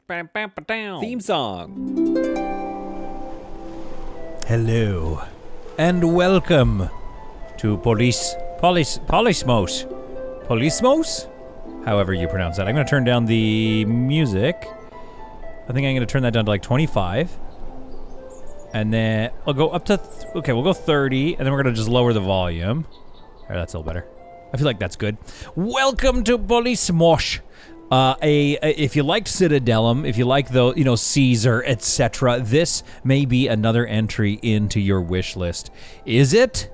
Theme song. Hello, and welcome to Polismos. Polismos? However you pronounce that. I'm going to turn down the music. I think I'm going to turn that down to like 25. And then I'll go up to, okay, we'll go 30, and then we're going to just lower the volume. All right, that's a little better. I feel like that's good. Welcome to Polismos. If you liked Citadelum, if you like the, Caesar, etc., this may be another entry into your wish list. Is it?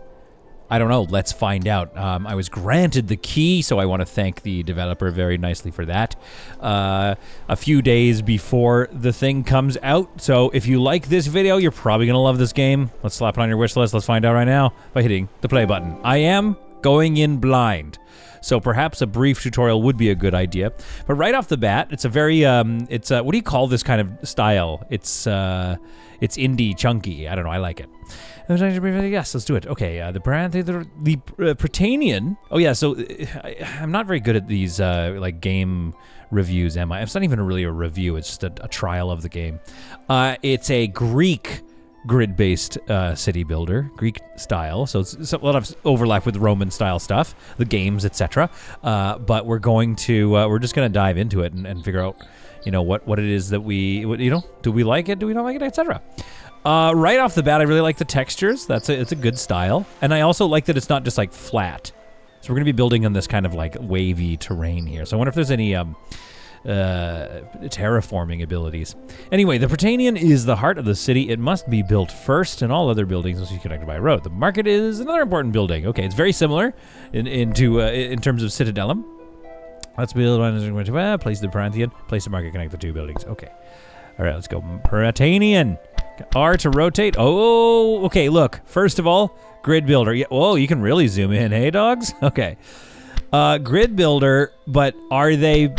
I don't know. Let's find out. I was granted the key, so I want to thank the developer very nicely for that. A few days before the thing comes out. So if you like this video, you're probably going to love this game. Let's slap it on your wish list. Let's find out right now by hitting the play button. I am going in blind. So perhaps a brief tutorial would be a good idea. But right off the bat, it's a very, what do you call this kind of style? It's indie chunky. I don't know. I like it. Yes, let's do it. Okay, the Britannian. Oh yeah, so I'm not very good at these like game reviews, am I? It's not even really a review. It's just a trial of the game. It's a Greek grid-based city builder, Greek style. So it's a lot of overlap with Roman style stuff, the games, etc. But we're just gonna dive into it and figure out, what it is that do we like it? Do we not like it, etc. Right off the bat, I really like the textures. It's a good style, and I also like that it's not just like flat. So we're gonna be building on this kind of like wavy terrain here. So I wonder if there's any terraforming abilities. Anyway, the Britannian is the heart of the city. It must be built first, and all other buildings must be connected by a road. The market is another important building. Okay, it's very similar in terms of Citadelum. Let's build one. Place the Britannian. Place the market. Connect the two buildings. Okay. All right, let's go. Britannian. R to rotate. Oh, okay. Look. First of all, grid builder. Yeah. Oh, you can really zoom in, hey dogs. Okay. Grid builder, but are they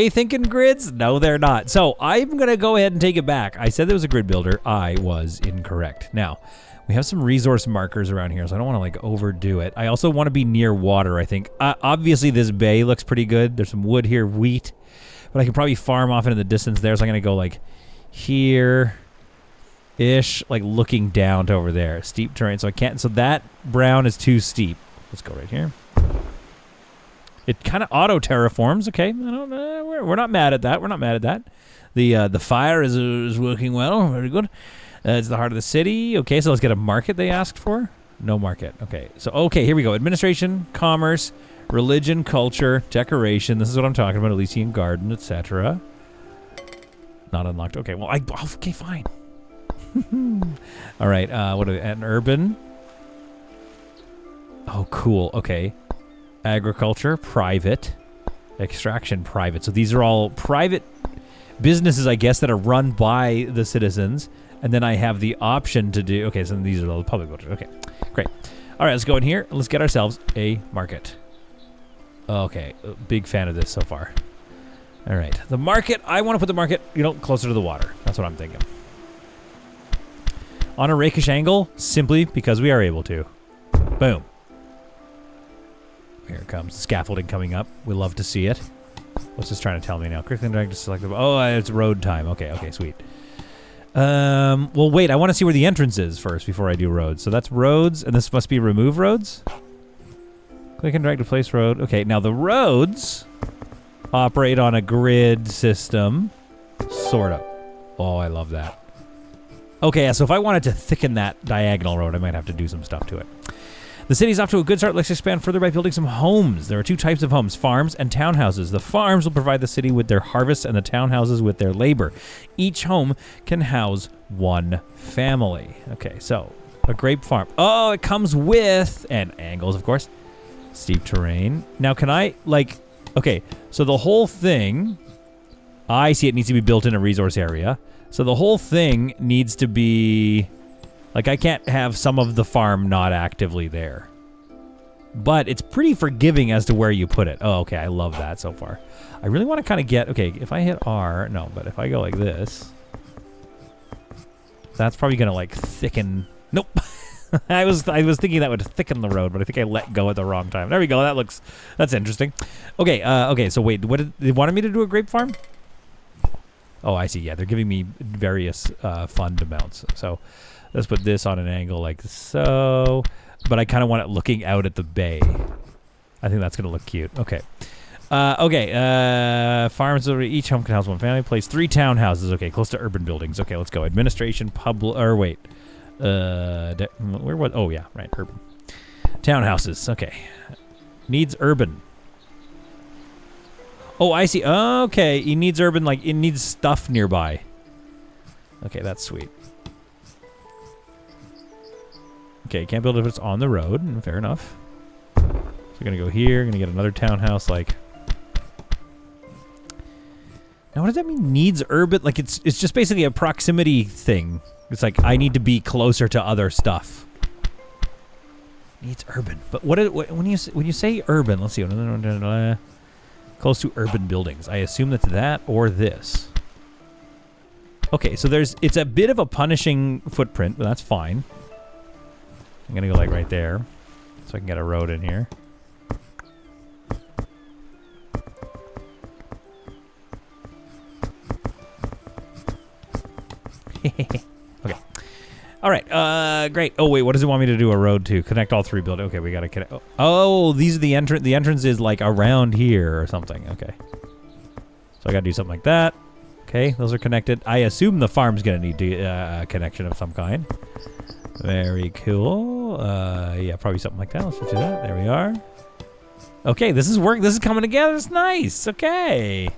thinking grids? No, they're not. So I'm going to go ahead and take it back. I said there was a grid builder. I was incorrect. Now, we have some resource markers around here, so I don't want to overdo it. I also want to be near water, I think. Obviously, this bay looks pretty good. There's some wood here, wheat. But I can probably farm off into the distance there, so I'm going to go here-ish, looking down to over there. Steep terrain, so I can't. So that brown is too steep. Let's go right here. It kind of auto terraforms. Okay, I don't know. We're not mad at that. We're not mad at that. The fire is working well. Very good. It's the heart of the city. Okay, so let's get a market they asked for. No market. Okay, so here we go. Administration, commerce, religion, culture, decoration. This is what I'm talking about. Elysian garden, etc. Not unlocked. Okay, well okay, fine. All right. An urban. Oh, cool. Okay. Agriculture, private. Extraction, private. So these are all private businesses, I guess, that are run by the citizens. And then I have the option to do... Okay, so these are all the public voters. Okay, great. All right, let's go in here. Let's get ourselves a market. Okay, big fan of this so far. All right, the market. I want to put the market, closer to the water. That's what I'm thinking. On a rakish angle, simply because we are able to. Boom. Here it comes. Scaffolding coming up. We love to see it. What's this trying to tell me now? Quickly drag to select the... Oh, it's road time. Okay, sweet. Well, wait. I want to see where the entrance is first before I do roads. So that's roads, and this must be remove roads? Click and drag to place road. Okay, now the roads operate on a grid system. Sort of. Oh, I love that. Okay, so if I wanted to thicken that diagonal road, I might have to do some stuff to it. The city's off to a good start. Let's expand further by building some homes. There are two types of homes, farms and townhouses. The farms will provide the city with their harvests and the townhouses with their labor. Each home can house one family. Okay, so a grape farm. Oh, it comes with, and angles, of course, steep terrain. Now, can I, okay, so the whole thing, I see it needs to be built in a resource area. So the whole thing needs to be... I can't have some of the farm not actively there. But it's pretty forgiving as to where you put it. Oh, okay, I love that so far. I really want to kind of get... Okay, if I hit R... No, but if I go like this... That's probably going to, thicken... Nope. I was thinking that would thicken the road, but I think I let go at the wrong time. There we go. That's interesting. Okay, so wait. What they wanted me to do a grape farm? Oh, I see. Yeah, they're giving me various fund amounts. So let's put this on an angle like so. But I kind of want it looking out at the bay. I think that's going to look cute. Okay. Farms over each home can house one family. Place 3 townhouses. Okay, close to urban buildings. Okay, let's go. Administration, wait. Where was? Oh, yeah, right. Urban. Townhouses. Okay. Needs urban. Oh, I see. Okay, he needs urban, like, it needs stuff nearby. Okay, that's sweet. Okay, can't build it if it's on the road. Fair enough. So we're going to go here. Going to get another townhouse, like... Now, what does that mean, needs urban? Like, it's just basically a proximity thing. It's like, I need to be closer to other stuff. Needs urban. But when you say urban, let's see. Close to urban buildings. I assume that's that or this. Okay, so it's a bit of a punishing footprint, but that's fine. I'm going to go like right there so I can get a road in here. Okay. All right. Great. Oh, wait. What does it want me to do a road to? Connect all 3 buildings. Okay, we got to connect. Oh, these are the entrance. The entrance is like around here or something. Okay. So I got to do something like that. Okay, those are connected. I assume the farm's going to need a connection of some kind. Very cool. Yeah, probably something like that. Let's just do that. There we are. Okay, this is work. This is coming together. It's nice. Okay.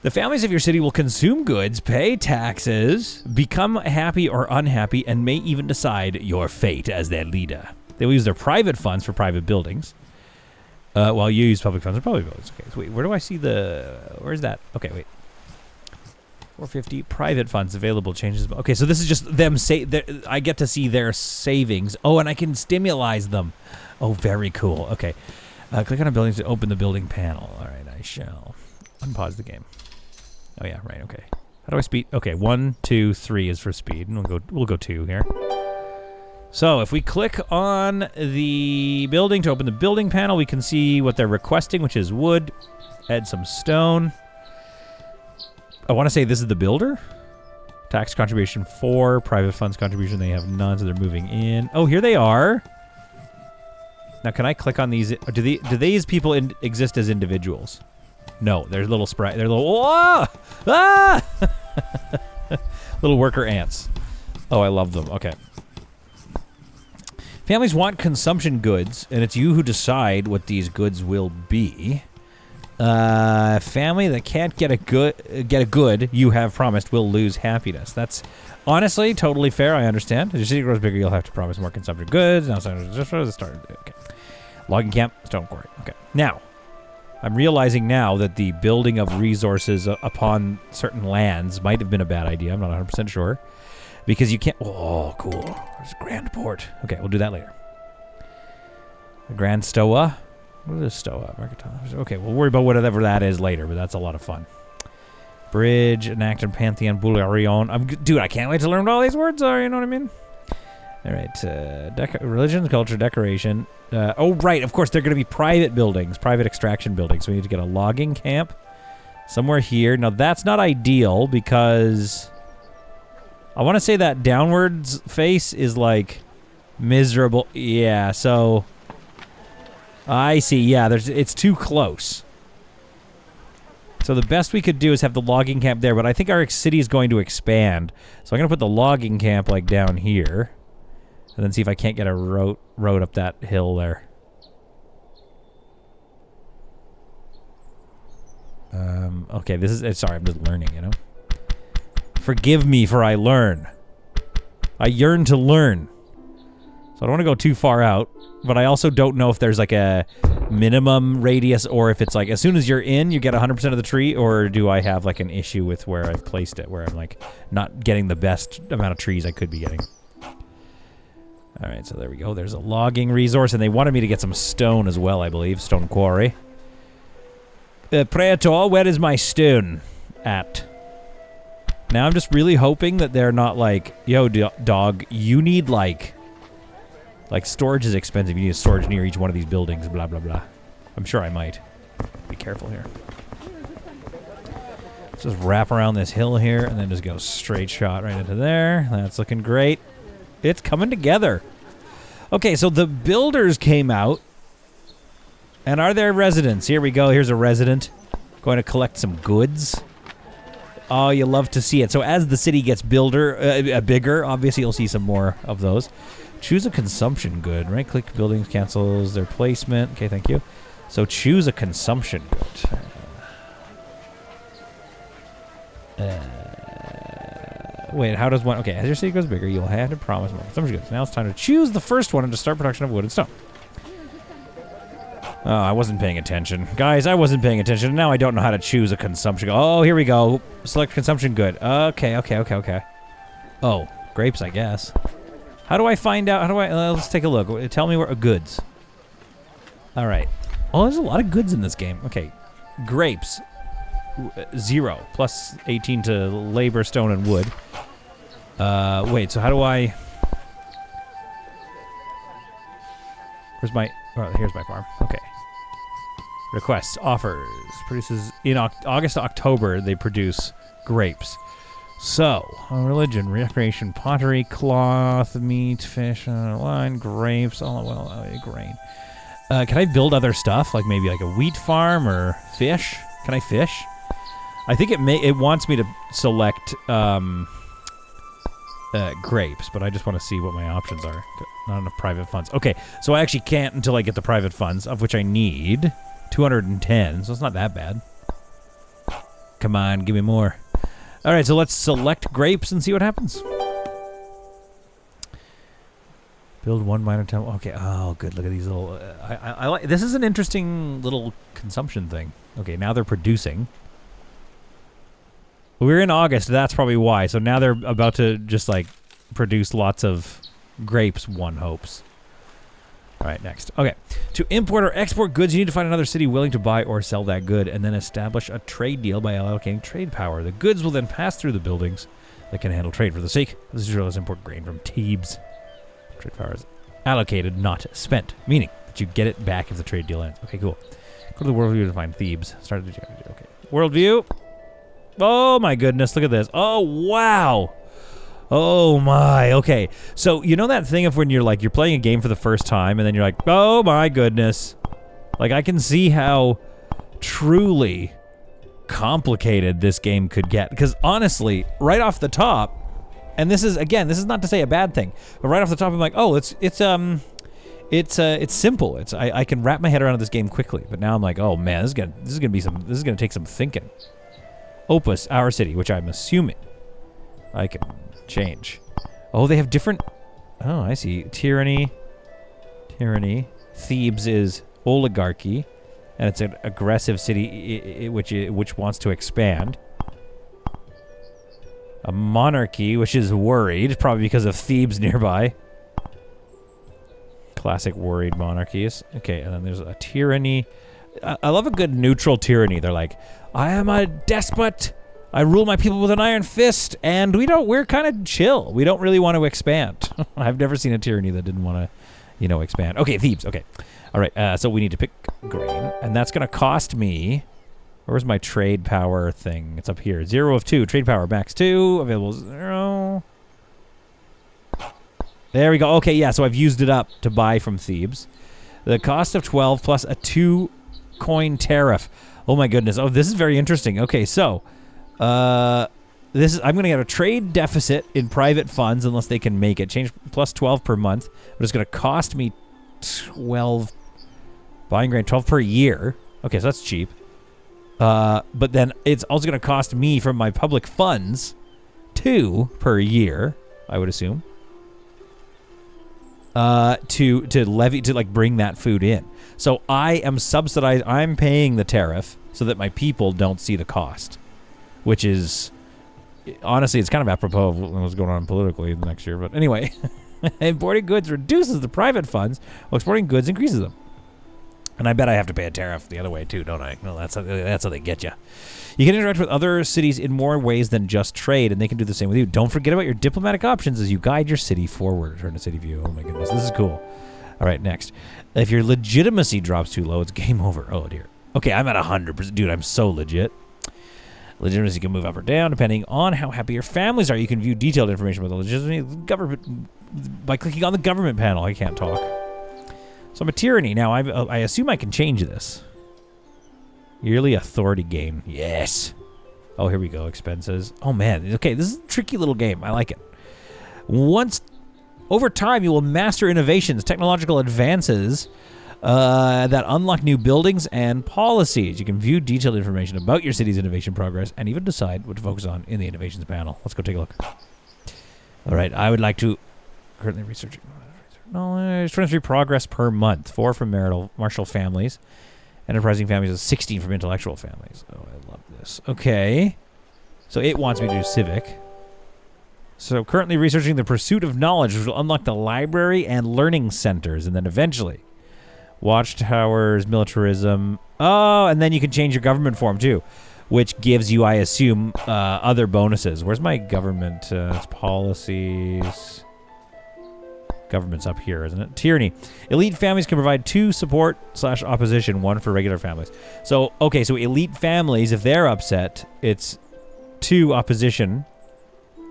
The families of your city will consume goods, pay taxes, become happy or unhappy, and may even decide your fate as their leader. They will use their private funds for private buildings, while you use public funds for public buildings. Okay, so wait, where do I see where's that? Okay, wait. 450 private funds available changes. Okay, so this is just them I get to see their savings. Oh, and I can stimulate them. Oh, very cool. Okay. Click on a building to open the building panel. All right, I shall unpause the game. Oh yeah, right. Okay. How do I speed? Okay, 1, 2, 3 is for speed, and we'll go 2 here. So if we click on the building to open the building panel, we can see what they're requesting, which is wood. Add some stone. I want to say this is the builder. Tax contribution 4, private funds contribution they have none, so they're moving in. Oh, here they are. Now, can I click on these? Do these people exist as individuals? No, they're little sprite. They're little. Oh, ah! Little worker ants. Oh, I love them. Okay. Families want consumption goods, and it's you who decide what these goods will be. Family that can't get a good you have promised will lose happiness. That's honestly totally fair. I understand. As your city grows bigger, you'll have to promise more consumption goods. Now, okay. Logging camp, stone quarry. Okay. Now, I'm realizing now that the building of resources upon certain lands might have been a bad idea. I'm not 100% sure. Because you can't... Oh, cool. There's Grand Port. Okay, we'll do that later. Grand Stoa. What is Stoa? Okay, we'll worry about whatever that is later, but that's a lot of fun. Bridge, enact, and Pantheon, Boularion. Dude, I can't wait to learn what all these words are, you know what I mean? All right, religion, culture, decoration. Oh, right, of course, they're going to be private buildings, private extraction buildings. So we need to get a logging camp somewhere here. Now, that's not ideal because I want to say that downwards face is, like, miserable. Yeah, so I see. Yeah, it's too close. So the best we could do is have the logging camp there, but I think our city is going to expand. So I'm going to put the logging camp, like, down here. And then see if I can't get a road up that hill there. Okay, this is... Sorry, I'm just learning, you know? Forgive me for I learn. I yearn to learn. So I don't want to go too far out, but I also don't know if there's like a minimum radius or if it's like as soon as you're in, you get 100% of the tree, or do I have like an issue with where I've placed it, where I'm like not getting the best amount of trees I could be getting. All right, so there we go. There's a logging resource, and they wanted me to get some stone as well, I believe. Stone quarry. Praetor, where is my stone at? Now I'm just really hoping that they're not like, yo, dog, you need like storage is expensive. You need storage near each one of these buildings, blah, blah, blah. I'm sure I might. Be careful here. Just wrap around this hill here and then just go straight shot right into there. That's looking great. It's coming together. Okay, so the builders came out. And are there residents? Here we go. Here's a resident. Going to collect some goods. Oh, you love to see it. So as the city gets bigger, obviously you'll see some more of those. Choose a consumption good. Right-click buildings cancels their placement. Okay, thank you. So choose a consumption good. Wait, how does one... Okay, as your city goes bigger, you'll have to promise more consumption goods. Now it's time to choose the first one and to start production of wood and stone. Oh, I wasn't paying attention. Guys, I wasn't paying attention. Now I don't know how to choose a consumption. Oh, here we go. Select consumption good. Okay. Oh, grapes, I guess. How do I find out? How do I... let's take a look. Tell me where... goods. All right. Oh, there's a lot of goods in this game. Okay. Grapes. 0. Plus 18 to labor, stone, and wood. Wait, so how do I... Where's my... Oh, here's my farm. Okay. Requests, offers, produces in August to October. They produce grapes. So, religion, recreation, pottery, cloth, meat, fish, wine, grapes, grain. Can I build other stuff, like maybe like a wheat farm or fish? Can I fish? I think it wants me to select grapes, but I just want to see what my options are. Not enough private funds. Okay, so I actually can't until I get the private funds, of which I need 210, so it's not that bad. Come on, give me more. All right, so let's select grapes and see what happens. Build one minor temple. Okay, oh, good. Look at these little... I like... This is an interesting little consumption thing. Okay, now they're producing. We're in August, that's probably why. So now they're about to just, like, produce lots of grapes, one hopes. All right, next. Okay. To import or export goods, you need to find another city willing to buy or sell that good, and then establish a trade deal by allocating trade power. The goods will then pass through the buildings that can handle trade. For the sake of this, let's import grain from Thebes. Trade power is allocated, not spent, meaning that you get it back if the trade deal ends. Okay, cool. Go to the world view to find Thebes. Start the okay. World view. Oh my goodness, look at this. Oh wow. Oh my, okay. So you know that thing of when you're playing a game for the first time and then you're like, oh my goodness. Like I can see how truly complicated this game could get. Because honestly, right off the top, and this is not to say a bad thing, but right off the top I'm like, oh, it's simple. I can wrap my head around this game quickly. But now I'm like, oh man, this is gonna take some thinking. Opus, our city, which I'm assuming I can change. Oh, they have different... Oh, I see. Tyranny. Thebes is oligarchy, and it's an aggressive city which wants to expand. A monarchy, which is worried, probably because of Thebes nearby. Classic worried monarchies. Okay, and then there's a tyranny. I love a good neutral tyranny. They're like, I am a despot. I rule my people with an iron fist, and we're kind of chill. We don't really want to expand. I've never seen a tyranny that didn't want to, expand. Okay, Thebes. Okay. All right. So we need to pick grain, and that's going to cost me. Where's my trade power thing? It's up here. 0 of 2. Trade power max 2. Available 0. There we go. Okay, yeah. So I've used it up to buy from Thebes. The cost of 12 plus a 2 coin tariff. Oh my goodness. Oh, this is very interesting. Okay, so I'm going to get a trade deficit in private funds unless they can make it. Change plus 12 per month. But it's going to cost me 12 buying grain, 12 per year. Okay, so that's cheap. But then it's also going to cost me from my public funds 2 per year, I would assume. To levy, to bring that food in. So I am subsidized. I'm paying the tariff so that my people don't see the cost, which is honestly, it's kind of apropos of what's going on politically next year. But anyway, importing goods reduces the private funds, while exporting goods increases them. And I bet I have to pay a tariff the other way too, don't I? No, that's how they get you. You can interact with other cities in more ways than just trade, and they can do the same with you. Don't forget about your diplomatic options as you guide your city forward. Return to city view. Oh my goodness, this is cool. All right, next. If your legitimacy drops too low, it's game over. Oh dear. Okay, I'm at 100%. Dude, I'm so legit. Legitimacy can move up or down depending on how happy your families are. You can view detailed information about the legitimacy of the government by clicking on the government panel. I can't talk. So I'm a tyranny. Now, I assume I can change this. Yearly authority gain. Yes. Oh, here we go. Expenses. Oh, man. Okay, this is a tricky little game. I like it. Over time, you will master innovations, technological advances that unlock new buildings and policies. You can view detailed information about your city's innovation progress and even decide what to focus on in the innovations panel. Let's go take a look. All right, I would like to currently research knowledge. 23 progress per month. 4 from martial families. Enterprising families is 16 from intellectual families. Oh, I love this. Okay. So it wants me to do civic. So currently researching the pursuit of knowledge, which will unlock the library and learning centers, and then eventually watchtowers, militarism. Oh, and then you can change your government form too, which gives you, I assume, other bonuses. Where's my government? It's policies. Government's up here, isn't it? Tyranny. Elite families can provide 2 support/opposition, 1 for regular families. So, okay, so elite families, if they're upset, it's 2 opposition,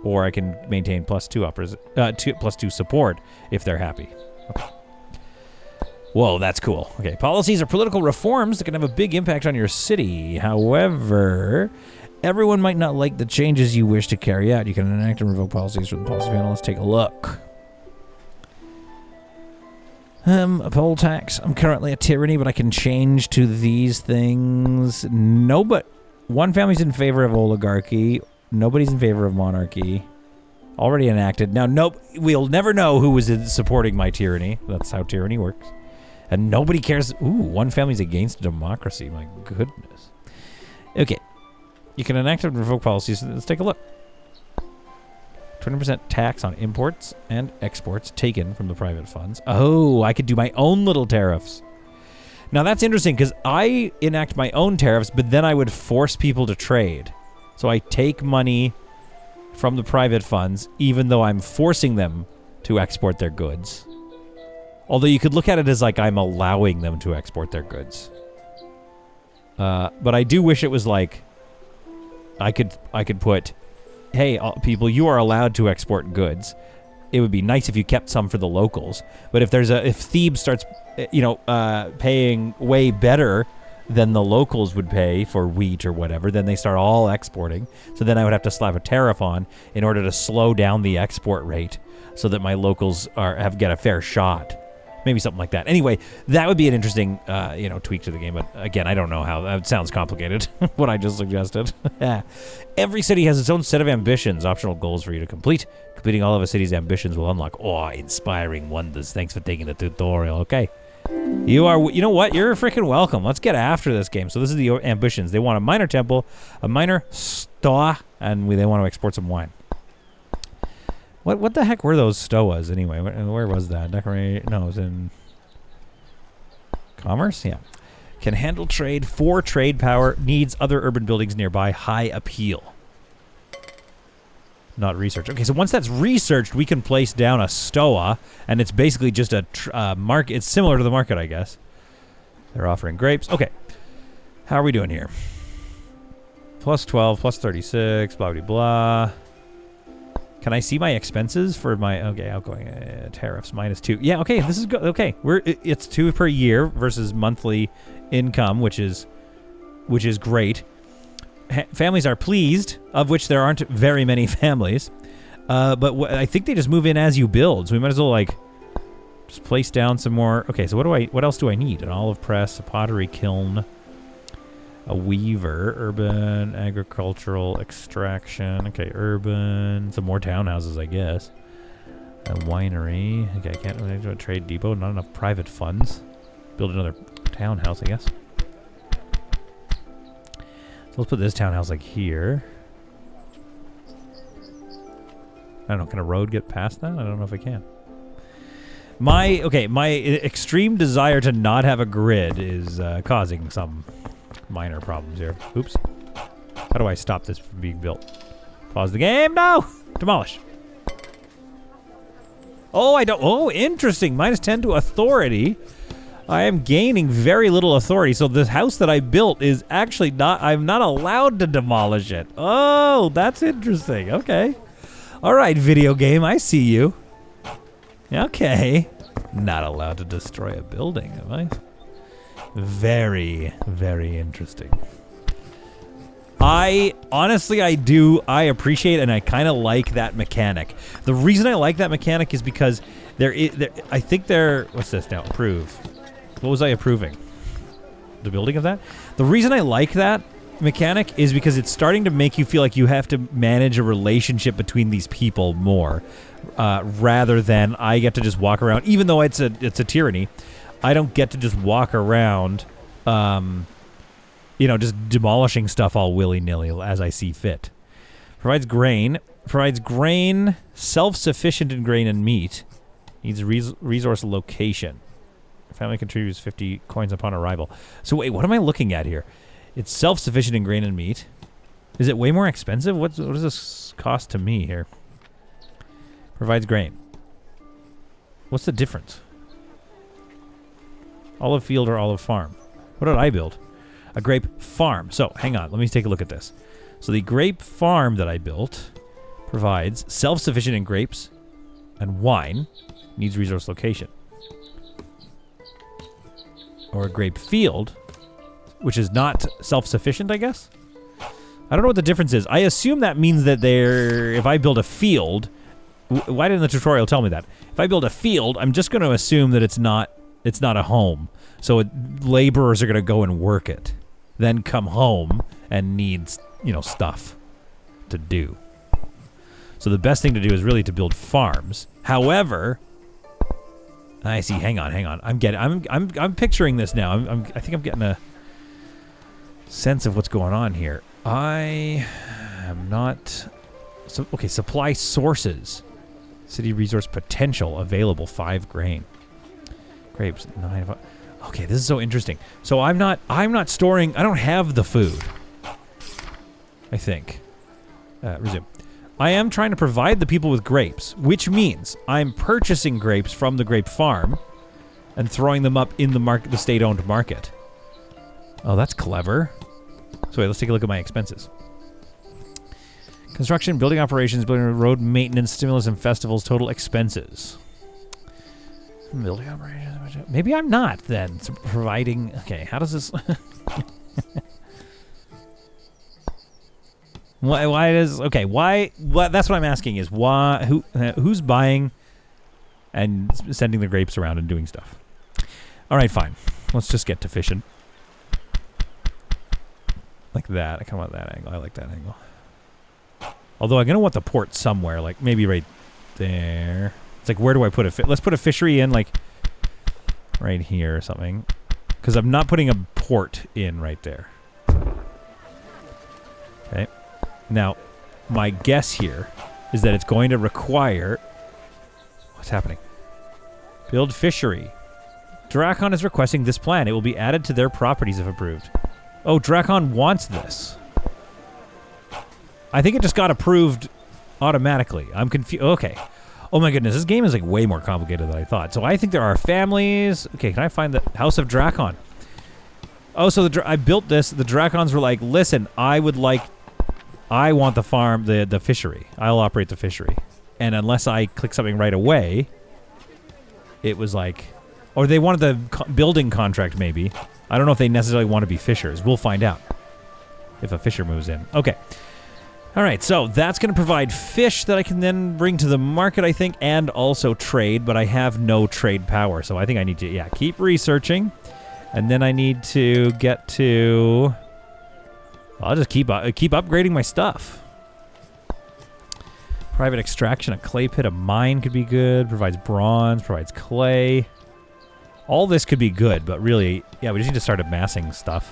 or I can maintain +2 support if they're happy. Okay. Whoa, that's cool. Okay, policies are political reforms that can have a big impact on your city. However, everyone might not like the changes you wish to carry out. You can enact and revoke policies from the policy panel. Let's take a look. A poll tax. I'm currently a tyranny, but I can change to these things. No, but one family's in favor of oligarchy. Nobody's in favor of monarchy. Already enacted. Now, we'll never know who was supporting my tyranny. That's how tyranny works. And nobody cares. Ooh, one family's against democracy. My goodness. Okay. You can enact and revoke policies. Let's take a look. 20% tax on imports and exports taken from the private funds. Oh, I could do my own little tariffs. Now, that's interesting because I enact my own tariffs, but then I would force people to trade. So I take money from the private funds, even though I'm forcing them to export their goods. Although you could look at it as like I'm allowing them to export their goods. But I do wish it was like I could put, hey, people, you are allowed to export goods. It would be nice if you kept some for the locals. But if Thebes starts, paying way better than the locals would pay for wheat or whatever, then they start all exporting. So then I would have to slap a tariff on in order to slow down the export rate so that my locals get a fair shot. Maybe something like that. Anyway, that would be an interesting, tweak to the game. But again, I don't know how. That sounds complicated, what I just suggested. Every city has its own set of ambitions, optional goals for you to complete. Completing all of a city's ambitions will unlock awe-inspiring wonders. Thanks for taking the tutorial. Okay. You know what? You're freaking welcome. Let's get after this game. So this is the ambitions. They want a minor temple, a minor stoa, and they want to export some wine. What the heck were those stoas anyway? Where was that? Decorate? No, it was in commerce? Yeah. Can handle trade, 4 trade power, needs other urban buildings nearby, high appeal. Not research. Okay, so once that's researched, we can place down a stoa, and it's basically just a market. It's similar to the market, I guess. They're offering grapes. Okay. How are we doing here? +12, +36, blah, blah, blah. Can I see my expenses for my outgoing tariffs? -2. Yeah, okay, this is good. Okay, it's 2 per year versus monthly income, which is great. Families are pleased, of which there aren't very many families. But I think they just move in as you build, so we might as well just place down some more. Okay, so what else do I need? An olive press, a pottery kiln, a weaver, urban, agricultural, extraction. Okay, urban, some more townhouses, I guess. A winery. Okay, I can't really do a trade depot. Not enough private funds. Build another townhouse, I guess. So let's put this townhouse here. I don't know. Can a road get past that? I don't know if it can. My extreme desire to not have a grid is causing some minor problems here. Oops. How do I stop this from being built? Pause the game. No! Demolish. Oh, I don't. Oh, interesting. -10 to authority. I am gaining very little authority. So this house that I built is actually not, I'm not allowed to demolish it. Oh, that's interesting. Okay. All right, video game, I see you. Okay. Not allowed to destroy a building, am I? Very, very interesting. I appreciate and I kind of like that mechanic. The reason I like that mechanic is because I think what's this now? Approve. What was I approving? The building of that? The reason I like that mechanic is because it's starting to make you feel like you have to manage a relationship between these people more, rather than I get to just walk around. Even though it's a tyranny, I don't get to just walk around, just demolishing stuff all willy-nilly as I see fit. Provides grain, self-sufficient in grain and meat. Needs resource location. Family contributes 50 coins upon arrival. So wait, what am I looking at here? It's self-sufficient in grain and meat. Is it way more expensive? What does this cost to me here? Provides grain. What's the difference? Olive field or olive farm? What did I build? A grape farm. So, hang on. Let me take a look at this. So, the grape farm that I built provides self-sufficient in grapes and wine. Needs resource location. Or a grape field, which is not self-sufficient, I guess? I don't know what the difference is. I assume that means that if I build a field... Why didn't the tutorial tell me that? If I build a field, I'm just going to assume that it's not a home. So laborers are going to go and work it. Then come home and need, stuff to do. So the best thing to do is really to build farms. However, I see. Hang on. I'm picturing this now. I think I'm getting a sense of what's going on here. I am not. So okay. Supply sources. City resource potential available 5 grain. Grapes 9. Okay, this is so interesting. So I'm not storing. I don't have the food. I think. Resume. I am trying to provide the people with grapes, which means I'm purchasing grapes from the grape farm and throwing them up in the state-owned market. Oh, that's clever. So wait, let's take a look at my expenses. Construction, building operations, building road maintenance, stimulus, and festivals, total expenses. Building operations. Maybe I'm not then providing. Okay, how does this? Why does? Okay, why? What? That's what I'm asking is why? Who's buying and sending the grapes around and doing stuff? All right, fine. Let's just get to fishing. Like that. I kind of want that angle. I like that angle. Although I'm gonna want the port somewhere, like maybe right there. It's like, where do I put it? Let's put a fishery in, like, right here or something. Because I'm not putting a port in right there. Okay. Now, my guess here is that it's going to require... What's happening? Build fishery. Drakon is requesting this plan. It will be added to their properties if approved. Oh, Drakon wants this. I think it just got approved automatically. I'm confused. Okay. Oh my goodness, this game is like way more complicated than I thought. So I think there are families. Okay, can I find the House of Drakon? Oh, so I built this. The Drakons were like, listen, I want the farm, the fishery. I'll operate the fishery. And unless I click something right away, it was like, or they wanted the building contract maybe. I don't know if they necessarily want to be fishers. We'll find out if a fisher moves in. Okay. All right, so that's going to provide fish that I can then bring to the market, I think, and also trade, but I have no trade power, so I think I need to, keep researching, and then I need to get to... I'll just keep upgrading my stuff. Private extraction, a clay pit, a mine could be good, provides bronze, provides clay. All this could be good, but really, we just need to start amassing stuff.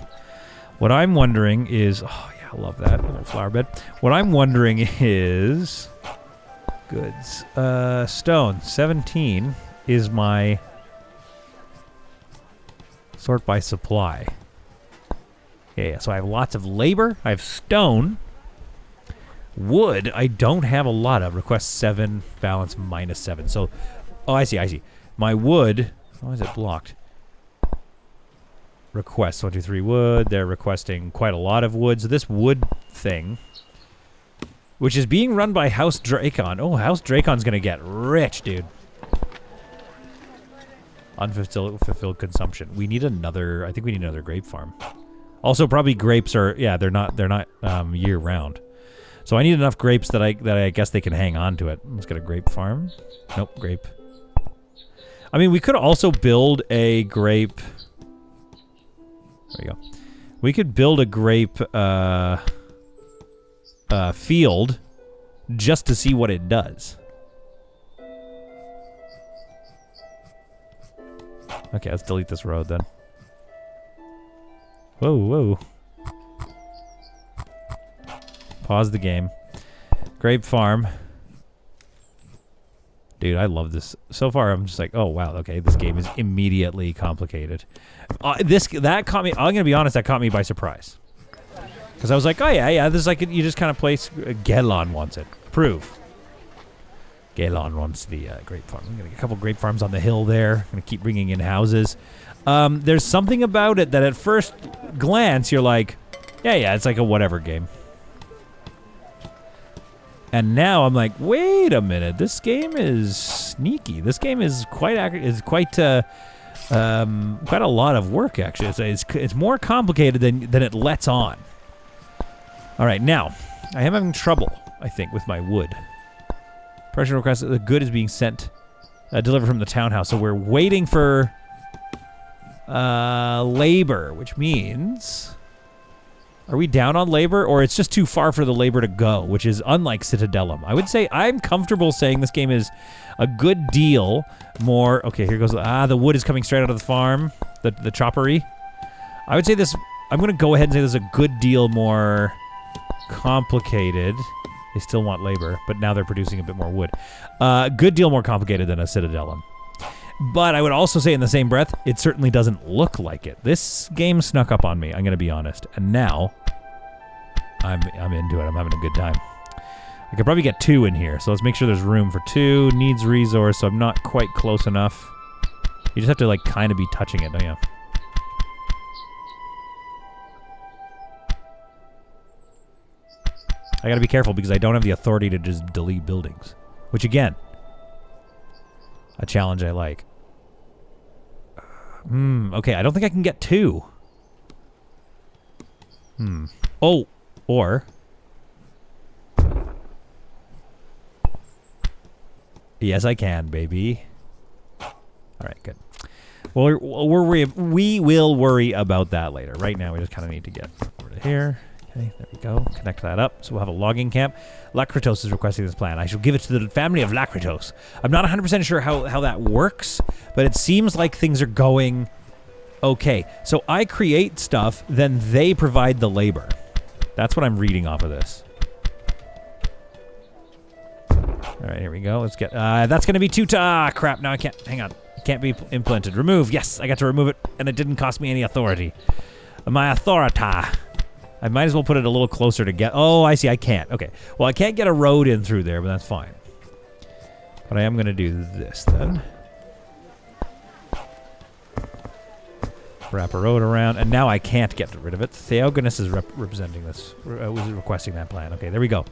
What I'm wondering is... Oh, yeah, I love that little flower bed. What I'm wondering is... Goods. Stone. 17 is my... Sort by supply. Yeah, so I have lots of labor. I have stone. Wood, I don't have a lot of. Request 7, balance -7. So, oh, I see. My wood... Why is it blocked? requests. 1, 2, 3 wood. They're requesting quite a lot of wood. So this wood thing, which is being run by House Dracon. Oh, House Dracon's gonna get rich, dude. Unfulfilled consumption. We need another. I think we need another grape farm. Also, probably grapes are. Yeah, they're not year round. So I need enough grapes that I guess they can hang on to it. Let's get a grape farm. Nope, grape. I mean, we could also build a grape. There we go. We could build a grape field just to see what it does. Okay, let's delete this road then. Whoa, whoa. Pause the game. Grape farm. Dude, I love this. So far, I'm just like, oh, wow, okay, this game is immediately complicated. That caught me, I'm going to be honest, that caught me by surprise. Because I was like, oh, yeah, this is like, you just kind of place, Gelon wants it. Approve. Gelon wants the grape farm. I'm going to get a couple grape farms on the hill there. I'm going to keep bringing in houses. There's something about it that at first glance, you're like, yeah, it's like a whatever game. And now I'm like, wait a minute, this game is sneaky. This game is quite a lot of work, actually. It's more complicated than it lets on. All right, now, I am having trouble, I think, with my wood. Pressure request, the good is being sent, delivered from the townhouse. So we're waiting for labor, which means... Are we down on labor, or it's just too far for the labor to go, which is unlike Citadellum? I would say I'm comfortable saying this game is a good deal more... Okay, here goes... the wood is coming straight out of the farm, the choppery. I would say this... I'm going to go ahead and say this is a good deal more complicated. They still want labor, but now they're producing a bit more wood. Good deal more complicated than a Citadellum. But I would also say in the same breath, it certainly doesn't look like it. This game snuck up on me, I'm going to be honest. And now, I'm into it. I'm having a good time. I could probably get 2 in here, so let's make sure there's room for 2. Needs resource, so I'm not quite close enough. You just have to, like, kind of be touching it, don't you? I got to be careful because I don't have the authority to just delete buildings. Which, again... a challenge I like. Okay, I don't think I can get 2. Oh, or... Yes, I can, baby. Alright, good. Well, we will worry about that later. Right now, we just kind of need to get over to here. Okay, there we go. Connect that up. So we'll have a logging camp. Lacritos is requesting this plan. I shall give it to the family of Lacritos. I'm not 100% sure how that works, but it seems like things are going okay. So I create stuff, then they provide the labor. That's what I'm reading off of this. All right, here we go. Let's get... that's going to be too... crap. No, I can't. Hang on. It can't be implemented. Remove. Yes, I got to remove it, and it didn't cost me any authority. My authority. I might as well put it a little closer to get... Oh, I see. I can't. Okay. Well, I can't get a road in through there, but that's fine. But I am going to do this, then. Wrap a road around. And now I can't get rid of it. Theogonus is representing this. Was requesting that plan. Okay, there we go.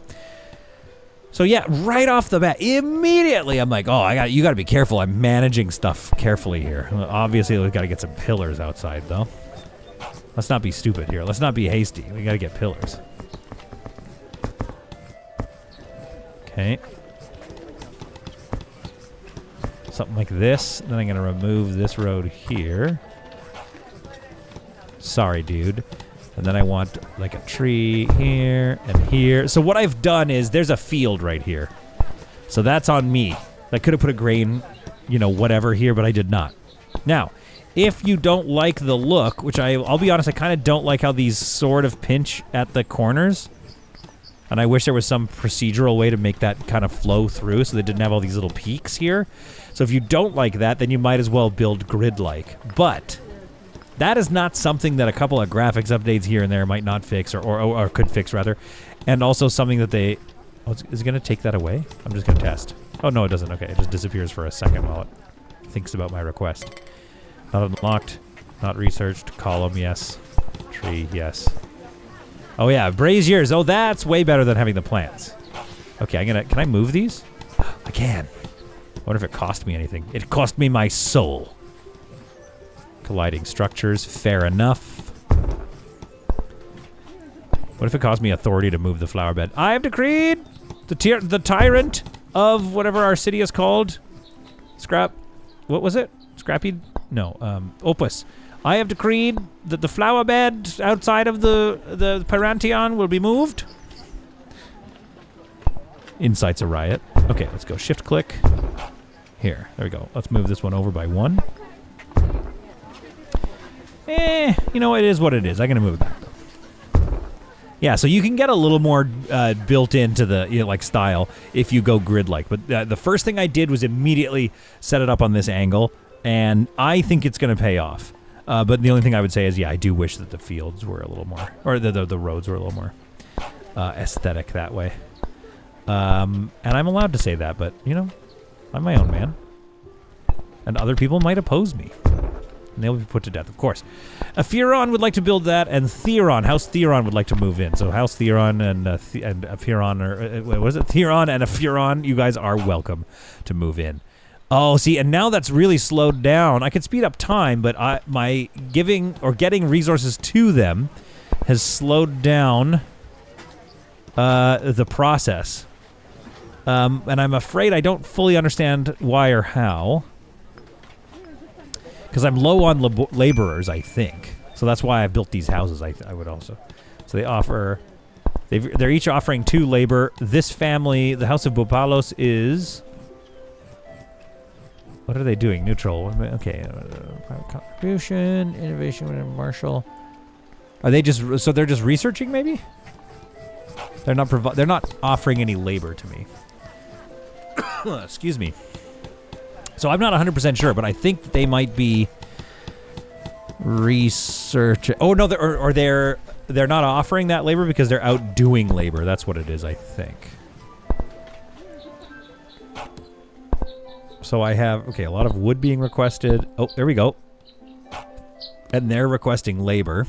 So, yeah, right off the bat, immediately, I'm like, oh, you got to be careful. I'm managing stuff carefully here. Obviously, we've got to get some pillars outside, though. Let's not be stupid here. Let's not be hasty. We gotta get pillars. Okay. Something like this. Then I'm gonna remove this road here. Sorry, dude. And then I want like a tree here and here. So what I've done is there's a field right here. So that's on me. I could have put a grain, whatever here, but I did not. Now, if you don't like the look, which I'll be honest, I kind of don't like how these sort of pinch at the corners. And I wish there was some procedural way to make that kind of flow through so they didn't have all these little peaks here. So if you don't like that, then you might as well build grid-like. But that is not something that a couple of graphics updates here and there might not fix, or could fix, rather. And also something that they... Oh, is it going to take that away? I'm just going to test. Oh, no, it doesn't. Okay, it just disappears for a second while it thinks about my request. Not unlocked. Not researched. Column, yes. Tree, yes. Oh yeah, braziers. Oh, that's way better than having the plants. Okay, can I move these? I can. I wonder if it cost me anything. It cost me my soul. Colliding structures, fair enough. What if it cost me authority to move the flower bed? I have decreed the tyrant of whatever our city is called. What was it? Scrappy? No, Opus. I have decreed that the flower bed outside of the Pyrantion will be moved. Incites a riot. Okay, let's go shift click. Here, there we go. Let's move this one over by 1. You know, it is what it is. I'm gonna move it back though. Yeah, so you can get a little more built into the like style if you go grid-like. But the first thing I did was immediately set it up on this angle, and I think it's gonna pay off. But the only thing I would say is, yeah, I do wish that the fields were a little more, or the roads were a little more aesthetic that way. And I'm allowed to say that, but, you know, I'm my own man. And other people might oppose me. And they'll be put to death, of course. Aphiron would like to build that, and Theron, House Theron would like to move in. So House Theron and Aphiron, or what is it? Theron and Aphiron, you guys are welcome to move in. Oh, see, and now that's really slowed down. I could speed up time, but my giving or getting resources to them has slowed down the process. And I'm afraid I don't fully understand why or how. Because I'm low on laborers, I think. So that's why I built these houses, I would also. So they offer... They're each offering 2 labor. This family, the House of Bopalos, is... What are they doing? Neutral. Okay. Private contribution, innovation, martial. Are they just... So they're just researching, maybe? They're not offering any labor to me. Excuse me. So I'm not 100% sure, but I think they might be researching. Oh no, they're not offering that labor because they're out doing labor. That's what it is, I think. So I have a lot of wood being requested. Oh, there we go. And they're requesting labor.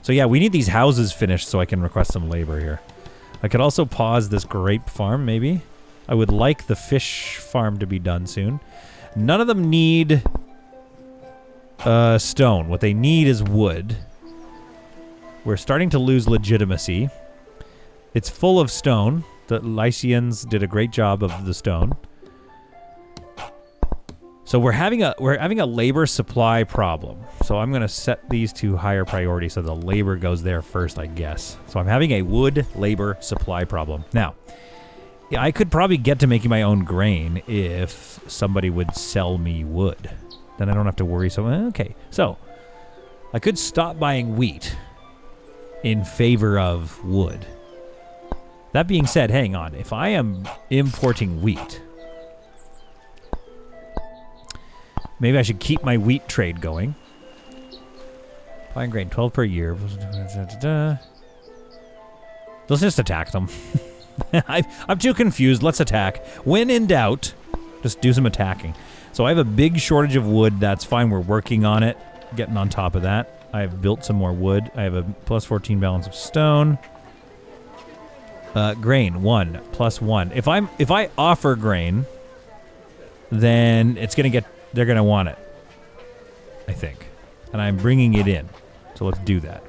So yeah, we need these houses finished so I can request some labor here. I could also pause this grape farm, maybe. I would like the fish farm to be done soon. None of them need stone. What they need is wood. We're starting to lose legitimacy. It's full of stone. The Lycians did a great job of the stone. So we're having a labor supply problem. So I'm going to set these to higher priority so the labor goes there first, I guess. So I'm having a wood labor supply problem. Now, I could probably get to making my own grain if somebody would sell me wood. Then I don't have to worry. So, okay. So, I could stop buying wheat in favor of wood. That being said, hang on. If I am importing wheat, maybe I should keep my wheat trade going. Fine grain, 12 per year. Let's just attack them. I'm too confused. Let's attack. When in doubt, just do some attacking. So I have a big shortage of wood. That's fine. We're working on it. Getting on top of that. I have built some more wood. I have a plus 14 balance of stone. Grain, 1, plus 1. If I offer grain, then it's gonna get... They're gonna want it, I think. And I'm bringing it in. So let's do that.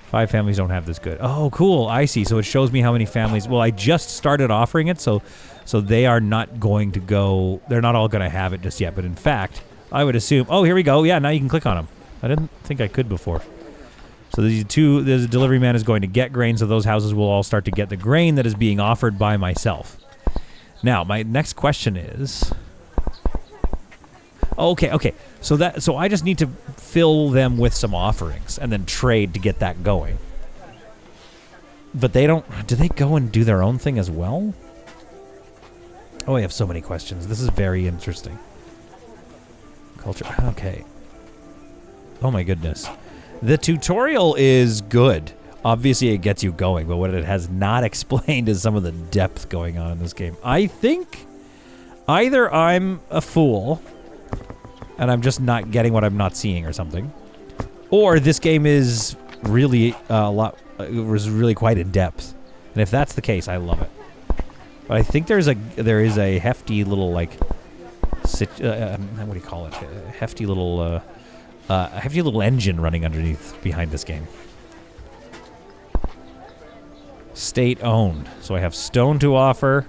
5 families don't have this good. Oh, cool. I see. So it shows me how many families. Well, I just started offering it, so they are not going to go. They're not all going to have it just yet. But in fact, I would assume. Oh, here we go. Yeah, now you can click on them. I didn't think I could before. So these two. The delivery man is going to get grain, so those houses will all start to get the grain that is being offered by myself. Now, my next question is. Okay. So I just need to fill them with some offerings and then trade to get that going. But they don't... Do they go and do their own thing as well? Oh, I have so many questions. This is very interesting. Culture... Okay. Oh my goodness. The tutorial is good. Obviously it gets you going, but what it has not explained is some of the depth going on in this game. I think Either I'm a fool, and I'm just not getting what I'm not seeing or something, or this game is really it was really quite in depth. And if that's the case, I love it. But I think there is a hefty little like, what do you call it? A hefty little engine running underneath behind this game. State owned. So I have stone to offer.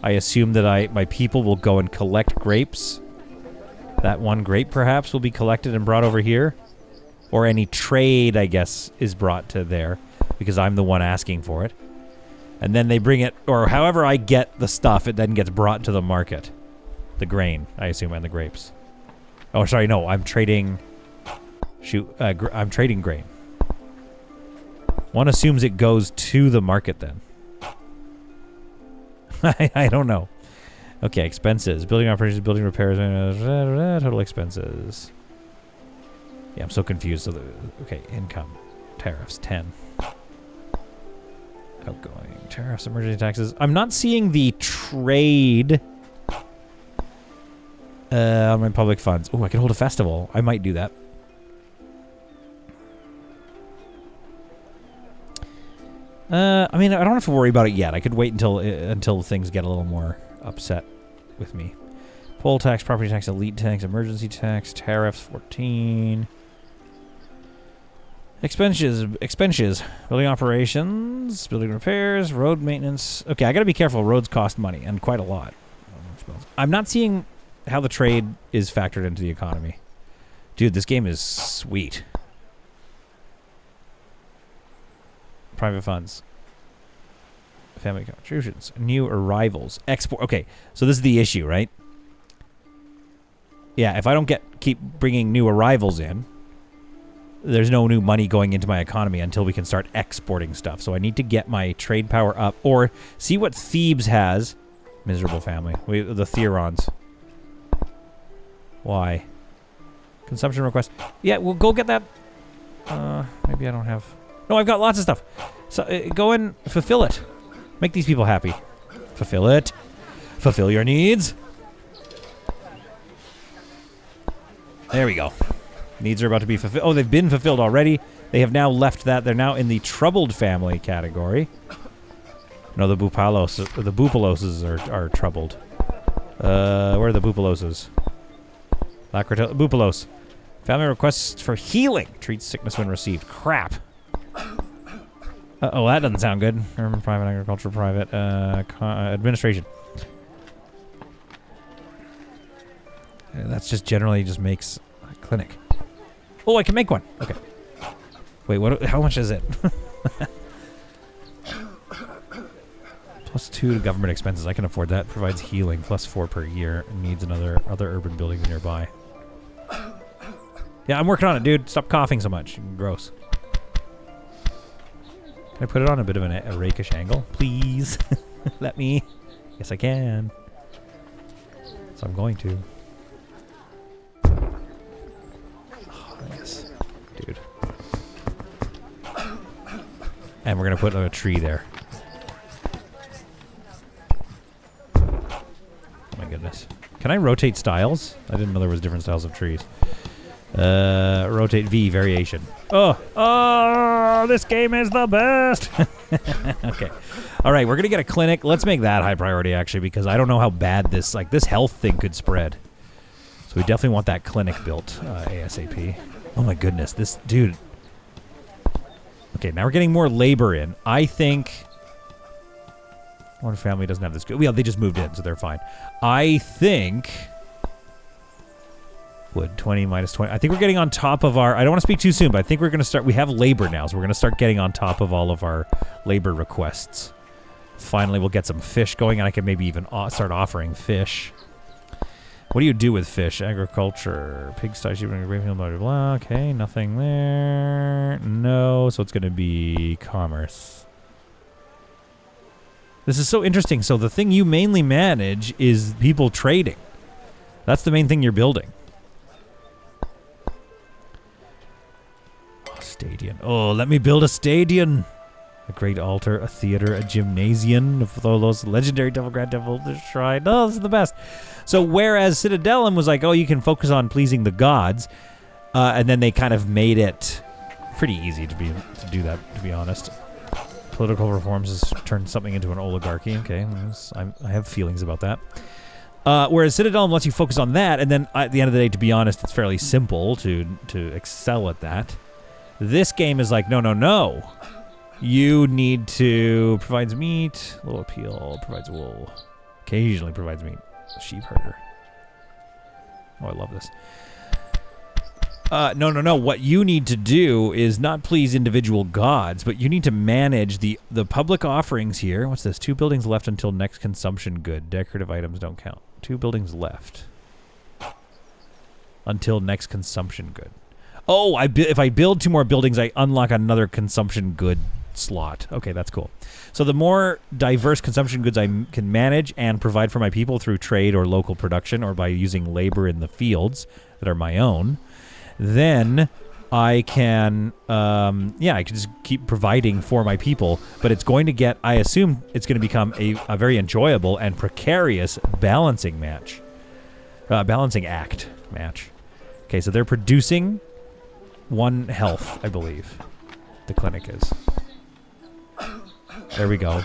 I assume that my people will go and collect grapes. That one grape perhaps will be collected and brought over here. Or any trade, I guess, is brought to there because I'm the one asking for it. And then they bring it, or however I get the stuff, it then gets brought to the market. The grain, I assume, and the grapes. Oh, sorry, no, I'm trading... I'm trading grain. One assumes it goes to the market then. I don't know. Okay, expenses. Building operations, building repairs, total expenses. Yeah, I'm so confused. So okay, income. Tariffs, 10. Outgoing. Tariffs, emergency taxes. I'm not seeing the trade on my public funds. Oh, I can hold a festival. I might do that. I mean, I don't have to worry about it yet. I could wait until things get a little more upset with me. Poll tax, property tax, elite tax, emergency tax, tariffs, 14. Expenses. Building operations, building repairs, road maintenance. Okay, I gotta be careful. Roads cost money, and quite a lot. I'm not seeing how the trade is factored into the economy. Dude, this game is sweet. Private funds. Family contributions. New arrivals. Export. Okay, so this is the issue, right? Yeah, if I don't keep bringing new arrivals in, there's no new money going into my economy until we can start exporting stuff. So I need to get my trade power up, or see what Thebes has. Miserable family. The Theorons. Why? Consumption request. Yeah, we'll go get that. Maybe I don't have... No, I've got lots of stuff. So go and fulfill it. Make these people happy. Fulfill it. Fulfill your needs. There we go. Needs are about to be fulfilled. Oh, they've been fulfilled already. They have now left that. They're now in the troubled family category. No, the Bupaloses are troubled. Where are the Bupaloses? Bupalos. Family requests for healing. Treats sickness when received. Crap. Oh, that doesn't sound good. Urban, private, agriculture, private, administration. That's just generally just makes a clinic. Oh, I can make one. Okay. Wait, what? How much is it? +2 to government expenses. I can afford that. Provides healing. +4 per year. Needs other urban buildings nearby. Yeah, I'm working on it, dude. Stop coughing so much. Gross. Can I put it on a bit of a rakish angle? Please. Let me. Yes, I can. So I'm going to. Oh, yes. Dude. And we're going to put a tree there. Oh my goodness. Can I rotate styles? I didn't know there was different styles of trees. Rotate V, variation. Oh, this game is the best. Okay. All right, we're going to get a clinic. Let's make that high priority, actually, because I don't know how bad this health thing could spread. So we definitely want that clinic built ASAP. Oh my goodness, this dude. Okay, now we're getting more labor in. I think one family doesn't have this good. Well, they just moved in, so they're fine. I think wood 20 minus 20. I think we're getting on top of our. I don't want to speak too soon, but I think we're going to start. We have labor now, so we're going to start getting on top of all of our labor requests. Finally, we'll get some fish going, and I can maybe even start offering fish. What do you do with fish? Agriculture, pigsty, sheep, blah, blah, blah, blah. Okay, nothing there. No, so it's going to be commerce. This is so interesting. So the thing you mainly manage is people trading. That's the main thing you're building. Oh, stadium. Oh, let me build a stadium. A great altar, a theater, a gymnasium, with all those legendary Devil Grand Devil shrine. Oh, this is the best. So whereas Citadellum was like, oh, you can focus on pleasing the gods, and then they kind of made it pretty easy to do that, to be honest. Political reforms has turned something into an oligarchy. Okay, I have feelings about that. Whereas Citadellum lets you focus on that, and then at the end of the day, to be honest, it's fairly simple to excel at that. This game is like, no. You need to provides meat, little appeal, provides wool, occasionally provides meat. Sheep herder. Oh, I love this. No. What you need to do is not please individual gods, but you need to manage the public offerings here. What's this? 2 buildings left until next consumption good. Decorative items don't count. 2 buildings left until next consumption good. Oh, if I build 2 more buildings, I unlock another consumption good slot. Okay, that's cool. So the more diverse consumption goods I can manage and provide for my people through trade or local production or by using labor in the fields that are my own, then I can, I can just keep providing for my people. But it's going to get, I assume it's going to become a very enjoyable and precarious balancing act match. Okay, so they're producing 1 health, I believe. The clinic is. There we go.